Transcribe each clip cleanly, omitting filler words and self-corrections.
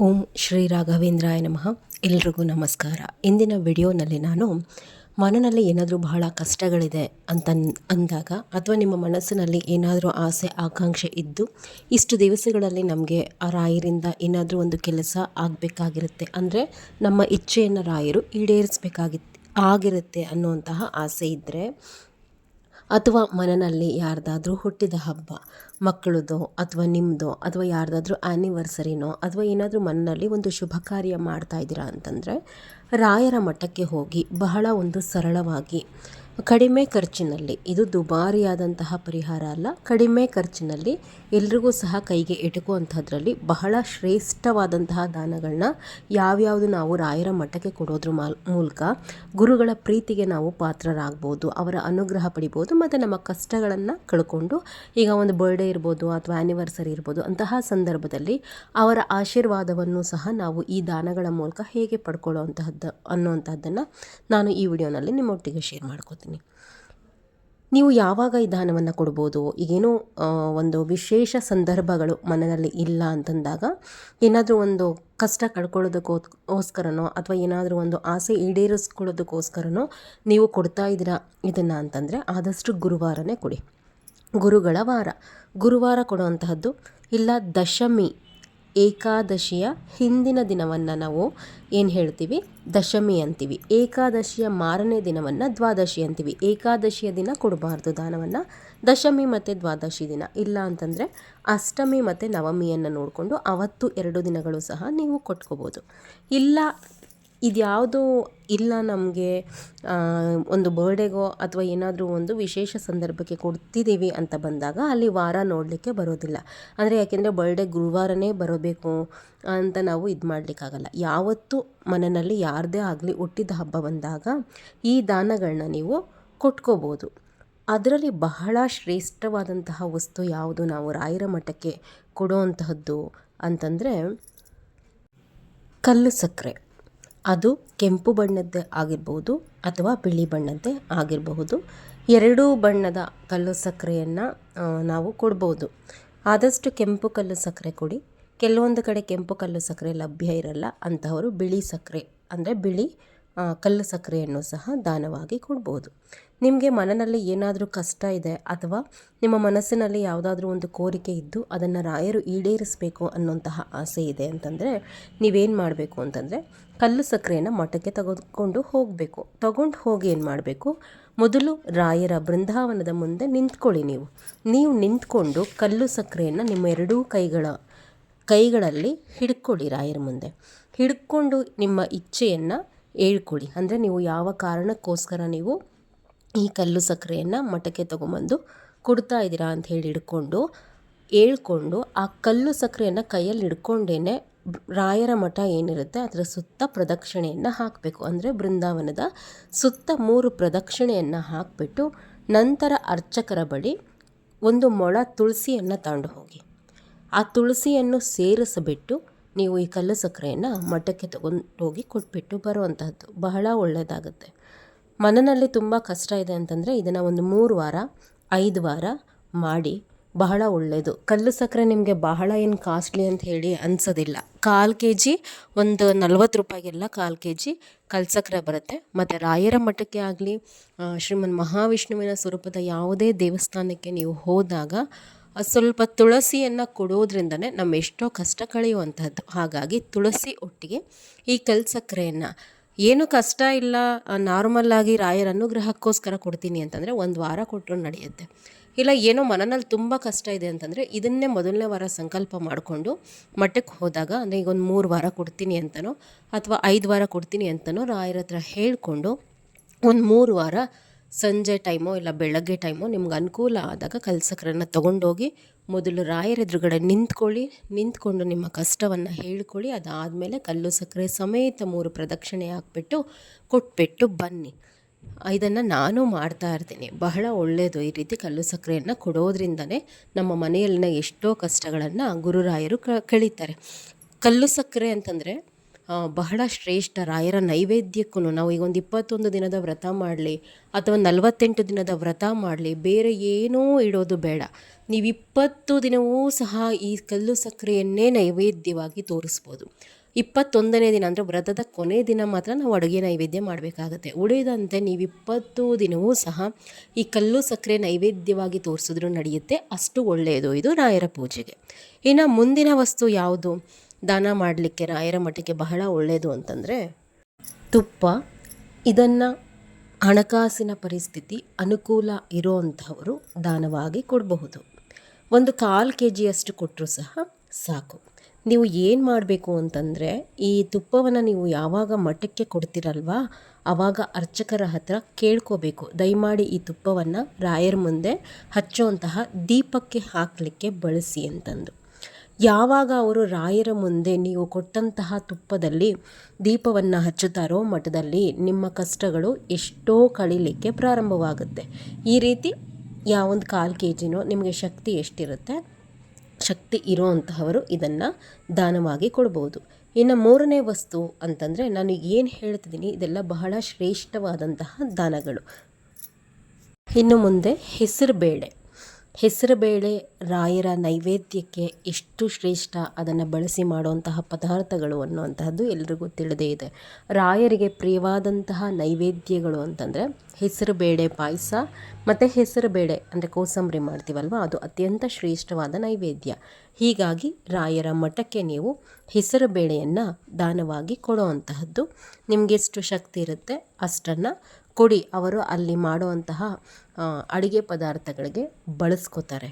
ಓಂ ಶ್ರೀ ರಾಘವೇಂದ್ರಾಯ ನಮಃ. ಎಲ್ರಿಗೂ ನಮಸ್ಕಾರ. ಇಂದಿನ ವಿಡಿಯೋನಲ್ಲಿ ನಾನು ಮನದಲ್ಲಿ ಏನಾದರೂ ಬಹಳ ಕಷ್ಟಗಳಿದೆ ಅಂದಾಗ ಅಥವಾ ನಿಮ್ಮ ಮನಸ್ಸಿನಲ್ಲಿ ಏನಾದರೂ ಆಸೆ ಆಕಾಂಕ್ಷೆ ಇದ್ದು ಇಷ್ಟು ದಿವಸಗಳಲ್ಲಿ ನಮಗೆ ಆ ರಾಯರಿಂದ ಏನಾದರೂ ಒಂದು ಕೆಲಸ ಆಗಬೇಕಾಗಿರುತ್ತೆ, ಅಂದರೆ ನಮ್ಮ ಇಚ್ಛೆಯನ್ನು ರಾಯರು ಆಗಿರುತ್ತೆ ಅನ್ನುವಂತಹ ಆಸೆ ಇದ್ದರೆ, ಅಥವಾ ಮನೆಯಲ್ಲಿ ಯಾರ್ದಾದ್ರೂ ಹುಟ್ಟಿದ ಹಬ್ಬ, ಮಕ್ಕಳದೋ ಅಥವಾ ನಿಮ್ಮದೋ ಅಥವಾ ಯಾರ್ದಾದ್ರೂ ಆ್ಯನಿವರ್ಸರಿನೋ ಅಥವಾ ಏನಾದರೂ ಮನೆಯಲ್ಲಿ ಒಂದು ಶುಭ ಕಾರ್ಯ ಮಾಡ್ತಾ ಇದ್ದೀರಾ ಅಂತಂದರೆ ರಾಯರ ಮಠಕ್ಕೆ ಹೋಗಿ ಬಹಳ ಒಂದು ಸರಳವಾಗಿ ಕಡಿಮೆ ಖರ್ಚಿನಲ್ಲಿ, ಇದು ದುಬಾರಿಯಾದಂತಹ ಪರಿಹಾರ ಅಲ್ಲ, ಕಡಿಮೆ ಖರ್ಚಿನಲ್ಲಿ ಎಲ್ರಿಗೂ ಸಹ ಕೈಗೆ ಎಟುಕುವಂಥದ್ರಲ್ಲಿ ಬಹಳ ಶ್ರೇಷ್ಠವಾದಂತಹ ದಾನಗಳನ್ನ ಯಾವ್ಯಾವುದು ನಾವು ರಾಯರ ಮಠಕ್ಕೆ ಕೊಡೋದ್ರ ಮೂಲಕ ಗುರುಗಳ ಪ್ರೀತಿಗೆ ನಾವು ಪಾತ್ರರಾಗ್ಬೋದು, ಅವರ ಅನುಗ್ರಹ ಪಡಿಬೋದು ಮತ್ತು ನಮ್ಮ ಕಷ್ಟಗಳನ್ನು ಕಳ್ಕೊಂಡು, ಈಗ ಒಂದು ಬರ್ಡೇ ಇರ್ಬೋದು ಅಥವಾ ಆ್ಯನಿವರ್ಸರಿ ಇರ್ಬೋದು, ಅಂತಹ ಸಂದರ್ಭದಲ್ಲಿ ಅವರ ಆಶೀರ್ವಾದವನ್ನು ಸಹ ನಾವು ಈ ದಾನಗಳ ಮೂಲಕ ಹೇಗೆ ಅನ್ನುವಂಥದ್ದನ್ನು ನಾನು ಈ ವಿಡಿಯೋನಲ್ಲಿ ನಿಮ್ಮೊಟ್ಟಿಗೆ ಶೇರ್ ಮಾಡ್ಕೋತೀನಿ. ನೀವು ಯಾವಾಗ ಈ ದಾನವನ್ನು ಕೊಡ್ಬೋದು? ಈಗೇನೋ ಒಂದು ವಿಶೇಷ ಸಂದರ್ಭಗಳು ಮನೆಯಲ್ಲಿ ಇಲ್ಲ ಅಂತಂದಾಗ, ಏನಾದರೂ ಒಂದು ಕಷ್ಟ ಕಳ್ಕೊಳ್ಳೋದಕ್ಕೋಸ್ಕರನೋ ಅಥವಾ ಏನಾದರೂ ಒಂದು ಆಸೆ ಈಡೇರಿಸ್ಕೊಳ್ಳೋದಕ್ಕೋಸ್ಕರನೋ ನೀವು ಕೊಡ್ತಾ ಇದ್ದೀರಾ ಇದನ್ನು ಅಂತಂದರೆ ಆದಷ್ಟು ಗುರುವಾರನೇ ಕೊಡಿ. ಗುರುವಾರ ಕೊಡುವಂತಹದ್ದು, ಇಲ್ಲ ದಶಮಿ ಏಕಾದಶಿಯ ಹಿಂದಿನ ದಿನವನ್ನು ನಾವು ಏನು ಹೇಳ್ತೀವಿ, ದಶಮಿ ಅಂತೀವಿ. ಏಕಾದಶಿಯ ಮಾರನೇ ದಿನವನ್ನು ದ್ವಾದಶಿ ಅಂತೀವಿ. ಏಕಾದಶಿಯ ದಿನ ಕೊಡಬಾರ್ದು ದಾನವನ್ನು, ದಶಮಿ ಮತ್ತು ದ್ವಾದಶಿ ದಿನ, ಇಲ್ಲ ಅಂತಂದರೆ ಅಷ್ಟಮಿ ಮತ್ತು ನವಮಿಯನ್ನು ನೋಡಿಕೊಂಡು ಅವತ್ತು 2 ದಿನಗಳು ಸಹ ನೀವು ಕೊಟ್ಕೋಬೋದು. ಇಲ್ಲ ಇದ್ಯಾವುದು ಇಲ್ಲ ನಮಗೆ ಒಂದು ಬರ್ಡೇಗೋ ಅಥವಾ ಏನಾದರೂ ಒಂದು ವಿಶೇಷ ಸಂದರ್ಭಕ್ಕೆ ಕೊಡ್ತಿದ್ದೀವಿ ಅಂತ ಬಂದಾಗ ಅಲ್ಲಿ ವಾರ ನೋಡಲಿಕ್ಕೆ ಬರೋದಿಲ್ಲ. ಅಂದರೆ ಯಾಕೆಂದರೆ ಬರ್ಡೇ ಗುರುವಾರನೇ ಬರಬೇಕು ಅಂತ ನಾವು ಇದು ಮಾಡಲಿಕ್ಕಾಗಲ್ಲ. ಯಾವತ್ತೂ ಮನೆಯಲ್ಲಿ ಯಾರದೇ ಆಗಲಿ ಹುಟ್ಟಿದ ಹಬ್ಬ ಬಂದಾಗ ಈ ದಾನಗಳನ್ನ ನೀವು ಕೊಟ್ಕೋಬೋದು. ಅದರಲ್ಲಿ ಬಹಳ ಶ್ರೇಷ್ಠವಾದಂತಹ ವಸ್ತು ಯಾವುದು ನಾವು ರಾಯರ ಮಠಕ್ಕೆ ಕೊಡುವಂತಹದ್ದು ಅಂತಂದರೆ ಕಲ್ಲು ಸಕ್ಕರೆ. ಅದು ಕೆಂಪು ಬಣ್ಣದ್ದೇ ಆಗಿರ್ಬೋದು ಅಥವಾ ಬಿಳಿ ಬಣ್ಣದ್ದೇ ಆಗಿರಬಹುದು. 2 ಬಣ್ಣದ ಕಲ್ಲು ಸಕ್ಕರೆಯನ್ನು ನಾವು ಕೊಡ್ಬೋದು. ಆದಷ್ಟು ಕೆಂಪು ಕಲ್ಲು ಸಕ್ಕರೆ ಕೊಡಿ. ಕೆಲವೊಂದು ಕಡೆ ಕೆಂಪು ಕಲ್ಲು ಸಕ್ಕರೆ ಲಭ್ಯ ಇರಲ್ಲ, ಅಂತಹವರು ಬಿಳಿ ಸಕ್ಕರೆ ಅಂದರೆ ಬಿಳಿ ಕಲ್ಲು ಸಕ್ಕರೆಯನ್ನು ಸಹ ದಾನವಾಗಿ ಕೊಡ್ಬೋದು. ನಿಮಗೆ ಮನೆಯಲ್ಲಿ ಏನಾದರೂ ಕಷ್ಟ ಇದೆ ಅಥವಾ ನಿಮ್ಮ ಮನಸ್ಸಿನಲ್ಲಿ ಯಾವುದಾದ್ರೂ ಒಂದು ಕೋರಿಕೆ ಇದ್ದು ಅದನ್ನು ರಾಯರು ಈಡೇರಿಸಬೇಕು ಅನ್ನೋಂತಹ ಆಸೆ ಇದೆ ಅಂತಂದರೆ ನೀವೇನು ಮಾಡಬೇಕು ಅಂತಂದರೆ ಕಲ್ಲು ಸಕ್ಕರೆಯನ್ನು ಮಠಕ್ಕೆ ತಗೊಂಡು ಹೋಗಿ ಏನು ಮಾಡಬೇಕು, ಮೊದಲು ರಾಯರ ಬೃಂದಾವನದ ಮುಂದೆ ನಿಂತ್ಕೊಳ್ಳಿ. ನೀವು ನಿಂತ್ಕೊಂಡು ಕಲ್ಲು ಸಕ್ಕರೆಯನ್ನು ನಿಮ್ಮ 2 ಕೈಗಳಲ್ಲಿ ಹಿಡ್ಕೊಳ್ಳಿ. ರಾಯರ ಮುಂದೆ ಹಿಡ್ಕೊಂಡು ನಿಮ್ಮ ಇಚ್ಛೆಯನ್ನು ಹೇಳ್ಕೊಳ್ಳಿ. ಅಂದರೆ ನೀವು ಯಾವ ಕಾರಣಕ್ಕೋಸ್ಕರ ನೀವು ಈ ಕಲ್ಲು ಸಕ್ಕರೆಯನ್ನು ಮಠಕ್ಕೆ ತೊಗೊಂಬಂದು ಕೊಡ್ತಾ ಇದ್ದೀರಾ ಅಂತ ಹೇಳಿ ಹೇಳ್ಕೊಂಡು ಆ ಕಲ್ಲು ಸಕ್ಕರೆಯನ್ನು ಕೈಯಲ್ಲಿ ಹಿಡ್ಕೊಂಡೇನೆ ರಾಯರ ಮಠ ಏನಿರುತ್ತೆ ಅದರ ಸುತ್ತ ಪ್ರದಕ್ಷಿಣೆಯನ್ನು ಹಾಕಬೇಕು. ಅಂದರೆ ಬೃಂದಾವನದ ಸುತ್ತ 3 ಪ್ರದಕ್ಷಿಣೆಯನ್ನು ಹಾಕಿಬಿಟ್ಟು ನಂತರ ಅರ್ಚಕರ ಬಳಿ 1 ಮೊಳ ತುಳಸಿಯನ್ನು ತಗೊಂಡು ಹೋಗಿ ಆ ತುಳಸಿಯನ್ನು ಸೇರಿಸಿಬಿಟ್ಟು ನೀವು ಈ ಕಲ್ಲು ಸಕ್ಕರೆಯನ್ನು ಮಠಕ್ಕೆ ಹೋಗಿ ಕೊಟ್ಬಿಟ್ಟು ಬರುವಂತಹದ್ದು ಬಹಳ ಒಳ್ಳೆಯದಾಗುತ್ತೆ. ಮನೆಯಲ್ಲಿ ತುಂಬ ಕಷ್ಟ ಇದೆ ಅಂತಂದರೆ ಇದನ್ನು ಒಂದು 3 ವಾರ 5 ವಾರ ಮಾಡಿ ಬಹಳ ಒಳ್ಳೆಯದು. ಕಲ್ಲು ಸಕ್ಕರೆ ನಿಮಗೆ ಬಹಳ ಏನು ಕಾಸ್ಟ್ಲಿ ಅಂತ ಹೇಳಿ ಅನಿಸೋದಿಲ್ಲ. 1/4 kg ಒಂದು 40 ರೂಪಾಯಿಗೆಲ್ಲ 1/4 kg ಕಲ್ಲು ಸಕ್ಕರೆ ಬರುತ್ತೆ. ಮತ್ತು ರಾಯರ ಮಠಕ್ಕೆ ಆಗಲಿ ಶ್ರೀಮನ್ ಮಹಾವಿಷ್ಣುವಿನ ಸ್ವರೂಪದ ಯಾವುದೇ ದೇವಸ್ಥಾನಕ್ಕೆ ನೀವು ಹೋದಾಗ ಸ್ವಲ್ಪ ತುಳಸಿಯನ್ನು ಕೊಡೋದ್ರಿಂದನೇ ನಮ್ಮ ಎಷ್ಟೋ ಕಷ್ಟ ಕಳೆಯುವಂತಹದ್ದು. ಹಾಗಾಗಿ ತುಳಸಿ ಒಟ್ಟಿಗೆ ಈ ಕಲ್ಲು ಸಕ್ಕರೆಯನ್ನು, ಏನು ಕಷ್ಟ ಇಲ್ಲ, ನಾರ್ಮಲ್ಲಾಗಿ ರಾಯರ ಅನುಗ್ರಹಕ್ಕೋಸ್ಕರ ಕೊಡ್ತೀನಿ ಅಂತಂದರೆ 1 ವಾರ ಕೊಟ್ಟರು ನಡೆಯುತ್ತೆ. ಇಲ್ಲ ಏನೋ ಮನೆಯಲ್ಲಿ ತುಂಬ ಕಷ್ಟ ಇದೆ ಅಂತಂದರೆ ಇದನ್ನೇ ಮೊದಲನೇ ವಾರ ಸಂಕಲ್ಪ ಮಾಡಿಕೊಂಡು ಮಠಕ್ಕೆ ಹೋದಾಗ, ಅಂದರೆ ಈಗ ಒಂದು 3 ವಾರ ಕೊಡ್ತೀನಿ ಅಂತನೋ ಅಥವಾ 5 ವಾರ ಕೊಡ್ತೀನಿ ಅಂತನೋ ರಾಯರ ಹತ್ರ ಹೇಳಿಕೊಂಡು ಒಂದು 3 ವಾರ ಸಂಜೆ ಟೈಮೋ ಇಲ್ಲ ಬೆಳಗ್ಗೆ ಟೈಮೋ ನಿಮ್ಗೆ ಅನುಕೂಲ ಆದಾಗ ಕಲ್ಲು ಸಕ್ಕರೆಯನ್ನು ತೊಗೊಂಡೋಗಿ ಮೊದಲು ರಾಯರ ಎದುರುಗಡೆ ನಿಂತ್ಕೊಂಡು ನಿಮ್ಮ ಕಷ್ಟವನ್ನು ಹೇಳ್ಕೊಳ್ಳಿ. ಅದಾದಮೇಲೆ ಕಲ್ಲು ಸಕ್ಕರೆ ಸಮೇತ 3 ಪ್ರದಕ್ಷಿಣೆ ಹಾಕ್ಬಿಟ್ಟು ಕೊಟ್ಬಿಟ್ಟು ಬನ್ನಿ. ಇದನ್ನು ನಾನು ಮಾಡ್ತಾ ಇರ್ತೀನಿ. ಬಹಳ ಒಳ್ಳೆಯದು. ಈ ರೀತಿ ಕಲ್ಲು ಸಕ್ಕರೆಯನ್ನು ಕೊಡೋದ್ರಿಂದನೇ ನಮ್ಮ ಮನೆಯಲ್ಲಿನ ಎಷ್ಟೋ ಕಷ್ಟಗಳನ್ನು ಗುರುರಾಯರು ಕಳೀತಾರೆ. ಕಲ್ಲು ಸಕ್ಕರೆ ಅಂತಂದರೆ ಬಹಳ ಶ್ರೇಷ್ಠ. ರಾಯರ ನೈವೇದ್ಯಕ್ಕೂ ನಾವು ಈಗ ಒಂದು 21 ದಿನದ ವ್ರತ ಮಾಡಲಿ ಅಥವಾ 48 ದಿನದ ವ್ರತ ಮಾಡಲಿ, ಬೇರೆ ಏನೂ ಇಡೋದು ಬೇಡ. ನೀವು 20 ದಿನವೂ ಸಹ ಈ ಕಲ್ಲು ಸಕ್ಕರೆಯನ್ನೇ ನೈವೇದ್ಯವಾಗಿ ತೋರಿಸ್ಬೋದು. 21ನೇ ದಿನ ಅಂದರೆ ವ್ರತದ ಕೊನೆ ದಿನ ಮಾತ್ರ ನಾವು ಅಡುಗೆ ನೈವೇದ್ಯ ಮಾಡಬೇಕಾಗತ್ತೆ. ಉಳಿದಂತೆ ನೀವು 20 ದಿನವೂ ಸಹ ಈ ಕಲ್ಲು ಸಕ್ಕರೆ ನೈವೇದ್ಯವಾಗಿ ತೋರಿಸಿದ್ರೂ ನಡೆಯುತ್ತೆ. ಅಷ್ಟು ಒಳ್ಳೆಯದು ಇದು ರಾಯರ ಪೂಜೆಗೆ. ಇನ್ನು ಮುಂದಿನ ವಸ್ತು ಯಾವುದು ದಾನ ಮಾಡಲಿಕ್ಕೆ ರಾಯರ ಮಠಕ್ಕೆ ಬಹಳ ಒಳ್ಳೆಯದು ಅಂತಂದರೆ ತುಪ್ಪ. ಇದನ್ನು ಹಣಕಾಸಿನ ಪರಿಸ್ಥಿತಿ ಅನುಕೂಲ ಇರೋವಂಥವರು ದಾನವಾಗಿ ಕೊಡಬಹುದು. ಒಂದು 1/4 kg ಕೊಟ್ಟರೂ ಸಹ ಸಾಕು. ನೀವು ಏನು ಮಾಡಬೇಕು ಅಂತಂದರೆ, ಈ ತುಪ್ಪವನ್ನು ನೀವು ಯಾವಾಗ ಮಠಕ್ಕೆ ಕೊಡ್ತೀರಲ್ವಾ, ಆವಾಗ ಅರ್ಚಕರ ಹತ್ರ ಕೇಳ್ಕೋಬೇಕು, ದಯಮಾಡಿ ಈ ತುಪ್ಪವನ್ನು ರಾಯರ ಮುಂದೆ ಹಚ್ಚುವಂತಹ ದೀಪಕ್ಕೆ ಹಾಕಲಿಕ್ಕೆ ಬಳಸಿ ಅಂತಂದು. ಯಾವಾಗ ಅವರು ರಾಯರ ಮುಂದೆ ನೀವು ಕೊಟ್ಟಂತಹ ತುಪ್ಪದಲ್ಲಿ ದೀಪವನ್ನು ಹಚ್ಚುತ್ತಾರೋ ಮಠದಲ್ಲಿ, ನಿಮ್ಮ ಕಷ್ಟಗಳು ಎಷ್ಟೋ ಕಳೀಲಿಕ್ಕೆ ಪ್ರಾರಂಭವಾಗುತ್ತೆ. ಈ ರೀತಿ ಯಾವೊಂದು 1/4 kg ನಿಮಗೆ ಶಕ್ತಿ ಎಷ್ಟಿರುತ್ತೆ, ಶಕ್ತಿ ಇರೋವಂತಹವರು ಇದನ್ನು ದಾನವಾಗಿ ಕೊಡ್ಬೋದು. ಇನ್ನು 3ನೇ ವಸ್ತು ಅಂತಂದರೆ, ನಾನು ಏನು ಹೇಳ್ತಿದ್ದೀನಿ ಇದೆಲ್ಲ ಬಹಳ ಶ್ರೇಷ್ಠವಾದಂತಹ ದಾನಗಳು. ಇನ್ನು ಮುಂದೆ ಹೆಸರುಬೇಳೆ ರಾಯರ ನೈವೇದ್ಯಕ್ಕೆ ಎಷ್ಟು ಶ್ರೇಷ್ಠ, ಅದನ್ನು ಬಳಸಿ ಮಾಡುವಂತಹ ಪದಾರ್ಥಗಳು ಅನ್ನುವಂತಹದ್ದು ಎಲ್ರಿಗೂ ತಿಳಿದೇ ಇದೆ. ರಾಯರಿಗೆ ಪ್ರಿಯವಾದಂತಹ ನೈವೇದ್ಯಗಳು ಅಂತಂದರೆ ಹೆಸರುಬೇಳೆ ಪಾಯಸ ಮತ್ತು ಹೆಸರುಬೇಳೆ ಅಂದರೆ ಕೋಸಂಬರಿ ಮಾಡ್ತೀವಲ್ವ, ಅದು ಅತ್ಯಂತ ಶ್ರೇಷ್ಠವಾದ ನೈವೇದ್ಯ. ಹೀಗಾಗಿ ರಾಯರ ಮಠಕ್ಕೆ ನೀವು ಹೆಸರುಬೇಳೆಯನ್ನು ದಾನವಾಗಿ ಕೊಡುವಂತಹದ್ದು. ನಿಮಗೆಷ್ಟು ಶಕ್ತಿ ಇರುತ್ತೆ ಅಷ್ಟನ್ನು ಕೊಡಿ. ಅವರು ಅಲ್ಲಿ ಮಾಡುವಂತಹ ಅಡುಗೆ ಪದಾರ್ಥಗಳಿಗೆ ಬಳಸ್ಕೋತಾರೆ.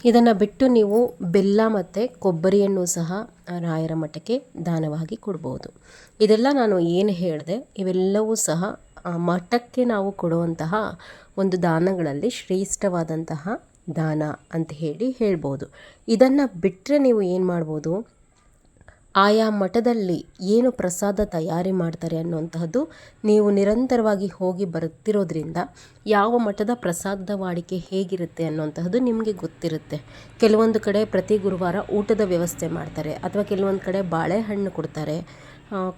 ಇದನ್ನು ಬಿಟ್ಟು ನೀವು ಬೆಲ್ಲ ಮತ್ತು ಕೊಬ್ಬರಿಯನ್ನು ಸಹ ರಾಯರ ಮಠಕ್ಕೆ ದಾನವಾಗಿ ಕೊಡ್ಬೋದು. ಇದೆಲ್ಲ ನಾನು ಏನು ಹೇಳಿದೆ ಇವೆಲ್ಲವೂ ಸಹ ಮಠಕ್ಕೆ ನಾವು ಕೊಡುವಂತಹ ಒಂದು ದಾನಗಳಲ್ಲಿ ಶ್ರೇಷ್ಠವಾದಂತಹ ದಾನ ಅಂತ ಹೇಳ್ಬೋದು. ಇದನ್ನು ಬಿಟ್ಟರೆ ನೀವು ಏನು ಮಾಡ್ಬೋದು, ಆಯಾ ಮಠದಲ್ಲಿ ಏನು ಪ್ರಸಾದ ತಯಾರಿ ಮಾಡ್ತಾರೆ ಅನ್ನುವಂತಹದ್ದು ನೀವು ನಿರಂತರವಾಗಿ ಹೋಗಿ ಬರುತ್ತಿರೋದ್ರಿಂದ ಯಾವ ಮಠದ ಪ್ರಸಾದದ ವಾಡಿಕೆ ಹೇಗಿರುತ್ತೆ ಅನ್ನುವಂತಹದ್ದು ನಿಮಗೆ ಗೊತ್ತಿರುತ್ತೆ. ಕೆಲವೊಂದು ಕಡೆ ಪ್ರತಿ ಗುರುವಾರ ಊಟದ ವ್ಯವಸ್ಥೆ ಮಾಡ್ತಾರೆ, ಅಥವಾ ಕೆಲವೊಂದು ಕಡೆ ಬಾಳೆಹಣ್ಣು ಕೊಡ್ತಾರೆ,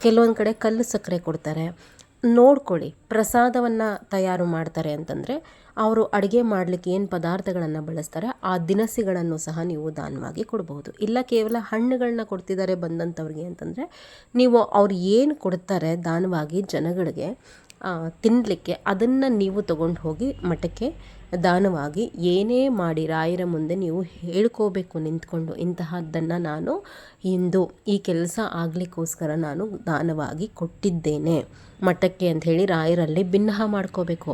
ಕೆಲವೊಂದು ಕಡೆ ಕಲ್ಲು ಸಕ್ಕರೆ ಕೊಡ್ತಾರೆ. ನೋಡ್ಕೊಳ್ಳಿ, ಪ್ರಸಾದವನ್ನು ತಯಾರು ಮಾಡ್ತಾರೆ ಅಂತಂದರೆ ಅವರು ಅಡುಗೆ ಮಾಡಲಿಕ್ಕೆ ಏನು ಪದಾರ್ಥಗಳನ್ನು ಬಳಸ್ತಾರೆ ಆ ದಿನಸಿಗಳನ್ನು ಸಹ ನೀವು ದಾನವಾಗಿ ಕೊಡಬಹುದು. ಇಲ್ಲ ಕೇವಲ ಹಣ್ಣುಗಳನ್ನ ಕೊಡ್ತಿದ್ದಾರೆ ಬಂದಂಥವ್ರಿಗೆ ಅಂತಂದರೆ, ನೀವು ಅವ್ರು ಏನು ಕೊಡ್ತಾರೆ ದಾನವಾಗಿ ಜನಗಳಿಗೆ ತಿನ್ನಲಿಕ್ಕೆ, ಅದನ್ನು ನೀವು ತಗೊಂಡು ಹೋಗಿ ಮಠಕ್ಕೆ ದಾನವಾಗಿ ಏನೇ ಮಾಡಿ ರಾಯರ ಮುಂದೆ ನೀವು ಹೇಳ್ಕೋಬೇಕು ನಿಂತ್ಕೊಂಡು, ಇಂತಹದ್ದನ್ನು ನಾನು ಇಂದು ಈ ಕೆಲಸ ಆಗಲಿಕ್ಕೋಸ್ಕರ ನಾನು ದಾನವಾಗಿ ಕೊಟ್ಟಿದ್ದೇನೆ ಮಠಕ್ಕೆ ಅಂಥೇಳಿ ರಾಯರಲ್ಲಿ ಭಿನ್ನ ಮಾಡ್ಕೋಬೇಕು.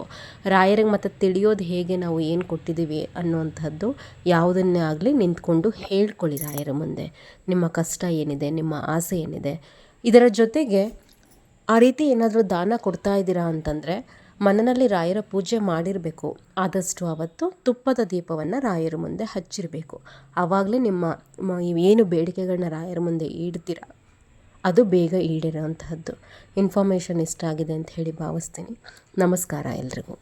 ರಾಯರಿಗೆ ಮತ್ತು ತಿಳಿಯೋದು ಹೇಗೆ ನಾವು ಏನು ಕೊಟ್ಟಿದ್ದೀವಿ ಅನ್ನುವಂಥದ್ದು ಯಾವುದನ್ನೇ ಆಗಲಿ ನಿಂತ್ಕೊಂಡು ಹೇಳ್ಕೊಳ್ಳಿ ರಾಯರ ಮುಂದೆ. ನಿಮ್ಮ ಕಷ್ಟ ಏನಿದೆ, ನಿಮ್ಮ ಆಸೆ ಏನಿದೆ, ಇದರ ಜೊತೆಗೆ ಆ ರೀತಿ ಏನಾದರೂ ದಾನ ಕೊಡ್ತಾ ಇದ್ದೀರಾ ಅಂತಂದರೆ ಮನೆಯಲ್ಲಿ ರಾಯರ ಪೂಜೆ ಮಾಡಿರಬೇಕು. ಆದಷ್ಟು ಆವತ್ತು ತುಪ್ಪದ ದೀಪವನ್ನು ರಾಯರ ಮುಂದೆ ಹಚ್ಚಿರಬೇಕು. ಆವಾಗಲೇ ನಿಮ್ಮ ಏನು ಬೇಡಿಕೆಗಳನ್ನ ರಾಯರ ಮುಂದೆ ಇಡ್ತೀರ ಅದು ಬೇಗ ಈಡೇರೋವಂತಹದ್ದು. ಇನ್ಫಾರ್ಮೇಷನ್ ಇಷ್ಟ ಆಗಿದೆ ಅಂತ ಹೇಳಿ ಭಾವಿಸ್ತೀನಿ. ನಮಸ್ಕಾರ ಎಲ್ರಿಗೂ.